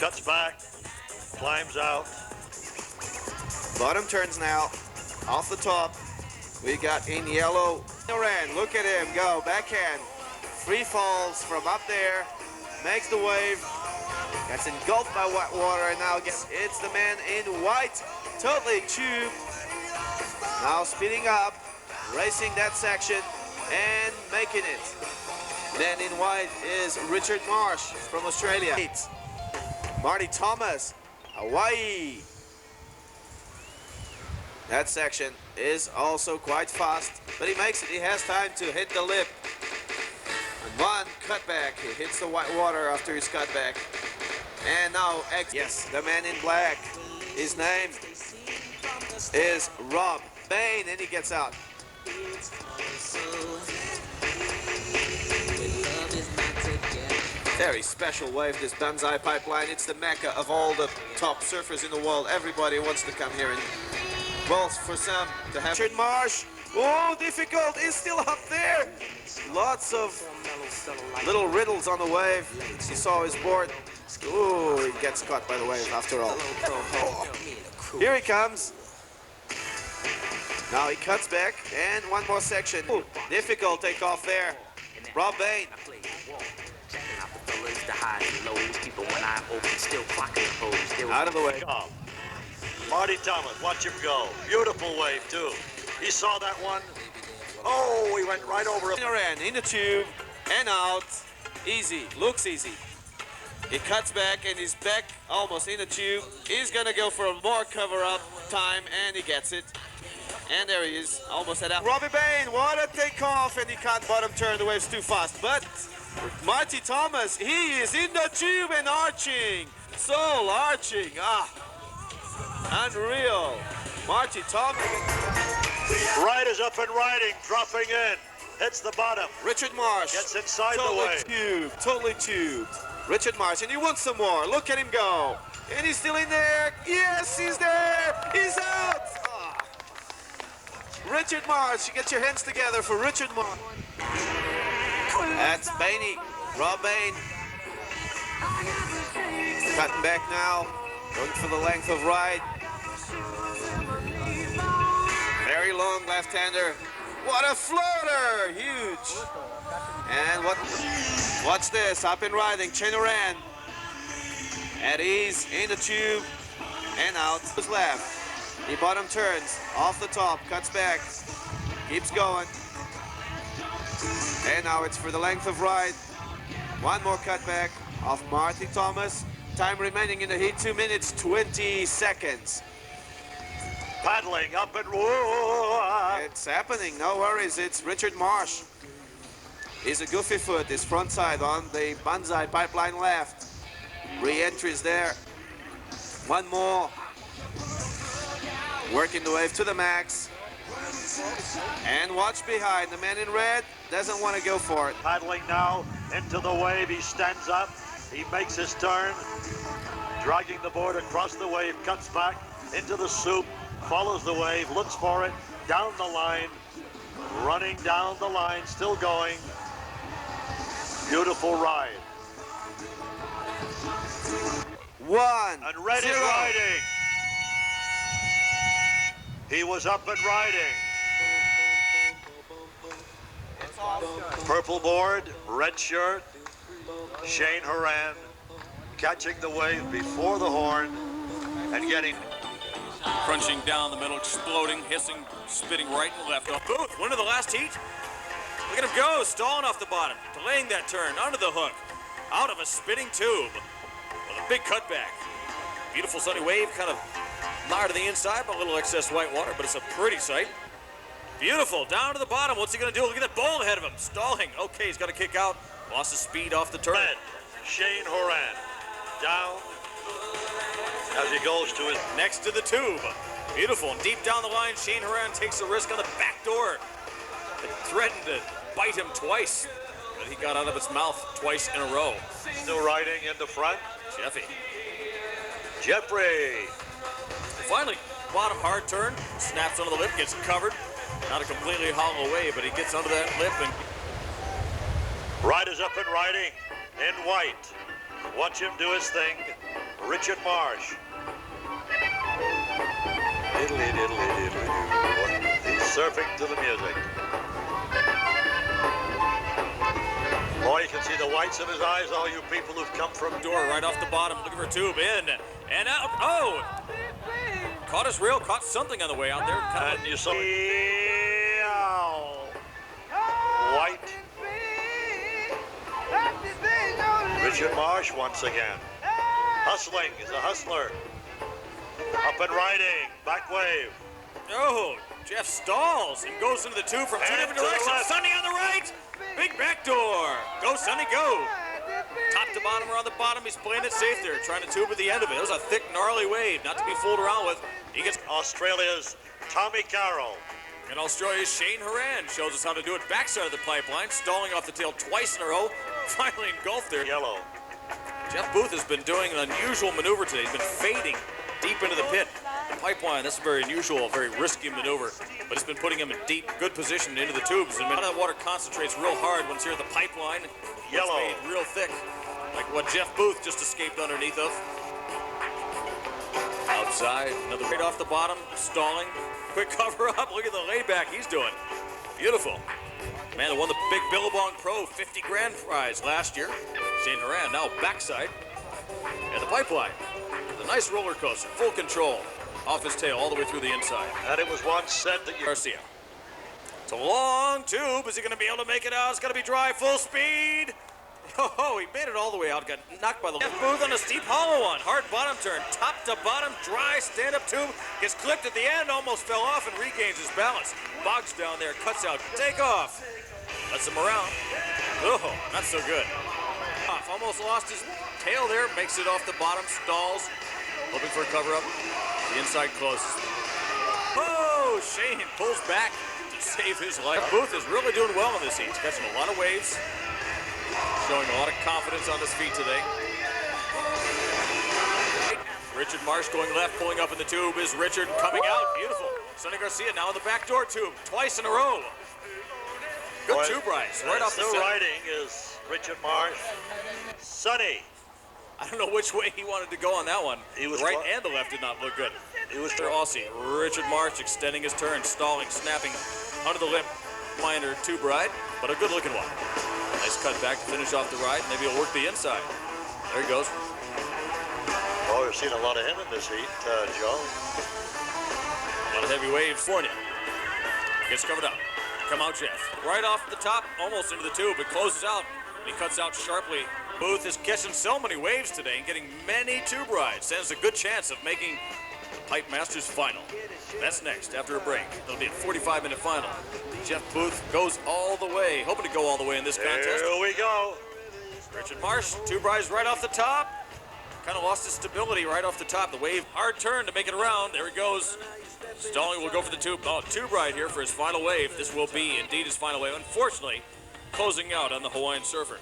Cuts back, climbs out. Bottom turns now, off the top. We got in yellow, Moran, look at him go, backhand. Free falls from up there, makes the wave, gets engulfed by white water, and now it's the man in white, totally tubed. Now speeding up, racing that section, and making it. Man in white is Richard Marsh from Australia. Marty Thomas, Hawaii. That section is also quite fast, but he makes it. He has time to hit the lip. And one cutback. He hits the white water after his cutback. And now, yes, the man in black. His name is Rob Bain, and he gets out. Very special wave, this Banzai Pipeline. It's the mecca of all the top surfers in the world. Everybody wants to come here and, well, for some to have Richard Marsh. Oh, difficult, is still up there. Lots of little riddles on the wave. He saw his board. Oh, he gets caught by the wave after all. Oh. Here he comes. Now he cuts back, and one more section. Ooh, difficult takeoff there. Rob Bain. Out of the way. Marty Thomas, watch him go. Beautiful wave, too. He saw that one. Oh, he went right over it. In the tube and out. Easy, looks easy. He cuts back and he's back almost in the tube. He's gonna go for a more cover-up time, and he gets it. And there he is, almost at out. Robbie Bain, what a takeoff, and he can't bottom turn, the wave's too fast. But Marty Thomas, he is in the tube and arching. Soul arching, unreal. Marty Thomas. Right is up and riding, dropping in. Hits the bottom. Richard Marsh. Gets inside the wave. Totally tubed. Richard Marsh, and he wants some more. Look at him go. And he's still in there. Yes, he's there. He's out. Richard Marsh, get your hands together for Richard Marsh. That's Bainey, Rob Bain. Cutting back now, going for the length of ride. Very long left-hander. What a floater, huge. And watch this, up and riding, Chenoran. At ease, in the tube, and out. His left. He bottom turns, off the top, cuts back, keeps going. And now it's for the length of ride. One more cutback of Marty Thomas. Time remaining in the heat, 2 minutes, 20 seconds. Paddling up and whoa. It's happening, no worries, it's Richard Marsh. He's a goofy foot, his front side on the Banzai Pipeline left. Re-entries there. One more. Working the wave to the max. And watch behind, the man in red doesn't want to go for it. Paddling now into the wave, he stands up, he makes his turn, dragging the board across the wave, cuts back into the soup, follows the wave, looks for it, down the line, running down the line, still going. Beautiful ride. And Red is riding. He was up and riding. Purple board, red shirt, Shane Horan catching the wave before the horn and getting crunching down the middle, exploding, hissing, spitting right and left. Booth, winner of the last heat. Look at him go, stalling off the bottom, delaying that turn, under the hook, out of a spitting tube with a big cutback. Beautiful sunny wave, kind of lower to the inside, but a little excess white water, but it's a pretty sight. Beautiful, down to the bottom. What's he gonna do? Look at that ball ahead of him, stalling. Okay, he's got to kick out. Lost his speed off the turn. Red, Shane Horan, down as he goes to his... Next to the tube. Beautiful, and deep down the line, Shane Horan takes a risk on the back door. It threatened to bite him twice, but he got out of its mouth twice in a row. Still riding in the front. Jeffrey. Finally, bottom hard turn, snaps onto the lip, gets covered. Not a completely hollow wave, but he gets under that lip and... Riders up and riding in white. Watch him do his thing. Richard Marsh. Diddly diddly diddly doo. He's surfing to the music. Oh, you can see the whites of his eyes, all you people who've come from Door right off the bottom, looking for a tube in and out. Oh! Caught his rail, caught something on the way out there. And you saw white. Richard Marsh once again. Hustling, he's a hustler. Up and riding, back wave. Oh, Jeff stalls and goes into the tube from two And different to the directions. left. Sonny on the right. Big back door. Go, Sonny, go. Top to bottom or on the bottom, he's playing it safe there, trying to tube at the end of it. It was a thick, gnarly wave, not to be fooled around with. He gets Australia's Tommy Carroll. And Australia's Shane Horan shows us how to do it backside of the pipeline, stalling off the tail twice in a row, finally engulfed there. Yellow. Jeff Booth has been doing an unusual maneuver today. He's been fading deep into the pit. The pipeline, that's a very unusual, very risky maneuver, but it's been putting him in deep, good position into the tubes. And a lot of the water concentrates real hard once you're at the pipeline. Yellow. It's made real thick, like what Jeff Booth just escaped underneath of. Outside, another right off the bottom, stalling. Quick cover up. Look at the layback he's doing. Beautiful. Man who won the big Billabong Pro 50 grand prize last year. Shane Horan now backside. And the pipeline. The nice roller coaster, full control. Off his tail all the way through the inside. And it was once said that you... Garcia. It's a long tube. Is he going to be able to make it out? It's going to be dry, full speed. Oh, he made it all the way out. Got knocked by the Jeff Booth on a steep hollow one. Hard bottom turn. Top to bottom, dry, stand-up tube. Gets clipped at the end, almost fell off and regains his balance. Bogs down there, cuts out, take off. Lets him around. Oh, not so good. Off, almost lost his tail there. Makes it off the bottom, stalls. Hoping for a cover-up. The inside closes. Oh, Shane pulls back to save his life. Booth is really doing well in this heat. He's catching a lot of waves. Showing a lot of confidence on his feet today. Richard Marsh going left, pulling up in the tube is Richard coming out. Beautiful. Sonny Garcia now in the back door tube, twice in a row. Good tube rise, right off the still center. riding is Richard Marsh. Sonny. I don't know which way he wanted to go on that one. He was the right try- and the left did not look good. He was Mr. Aussie, Richard Marsh extending his turn, stalling, snapping under the lip, minor tube ride, but a good looking one. Nice cut back to finish off the ride. Maybe he'll work the inside. There he goes. Oh, we've seen a lot of him in this heat, Joe. A lot of heavy waves for you. Gets covered up. Come out, Jeff. Right off the top, almost into the tube. It closes out. He cuts out sharply. Booth is catching so many waves today and getting many tube rides. Stands a good chance of making the Pipe Masters final. That's next after a break. It'll be a 45-minute final. Jeff Booth goes all the way, hoping to go all the way in this contest. Here we go. Richard Marsh, tube rides right off the top. Kind of lost his stability right off the top. The wave, hard turn to make it around. There he goes. Stalling will go for the tube. Oh, tube ride here for his final wave. This will be indeed his final wave. Unfortunately, closing out on the Hawaiian Surfer.